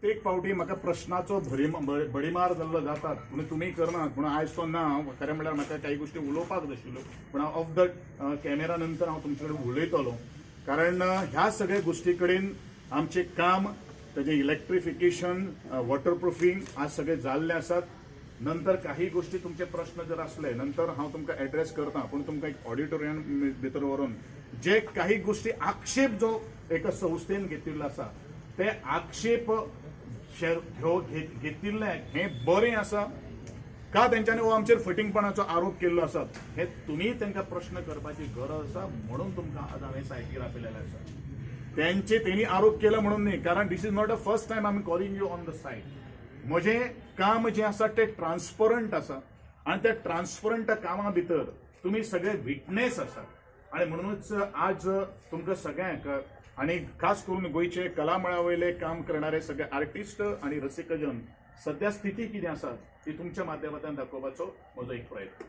प्रत्येक फावटी म्हाका प्रश्नाचो भडीमार जाल्लो जातात पूण तुमी करनात पूण आयज तो ना खरें म्हणल्यार म्हाका काही गोष्टी उलोवपाक नाशिल्ल्यो पूण हांव ऑफ द कॅमेरा नंतर हांव तुमचे कडेन उलयतलो कारण ह्या सगळ्या गोष्टी कडेन आमचें काम तेजें इलेक्ट्रिफिकेशन वॉटरप्रुफींग आज सगळे जाल्ले आसात. नंतर काही गोष्टी तुमचे प्रश्न जर असले नंतर हांव तुमकां एड्रेस करता पूण तुमकां एक ऑडिटोरियम भितर व्हरून जे काही गोष्टी आक्षेप जो एका संस्थेन घेतिल्लो आसा ते आक्षेप घेतिल्ले हे बरें आसा का तेंच्यांनी हो आमचेर फटिंगपणाचो आरोप केल्लो आसा हे तुमी तांकां प्रश्न करपाची गरज आसा म्हणून तुमकां आज हांवें सायटीर आपयलेलें आसा. तेंनी आरोप केला म्हणून न्ही कारण this is not a first time I am calling you on the site. म्हजें काम जें आसा तें ट्रान्सपरंट आसा आनी त्या ट्रान्सपरंट कामा भितर तुमी सगळे विटनेस आसात आनी म्हणूनच आज तुमकां सगळ्यांक आनी खास करून गोंयचे कला मळा वयले काम करणारे सगळे आर्टिस्ट आनी रसिकजन सद्या स्थिती कितें आसा ती तुमच्या माध्यमांतल्यान दाखोवपाचो म्हजो एक प्रयत्न.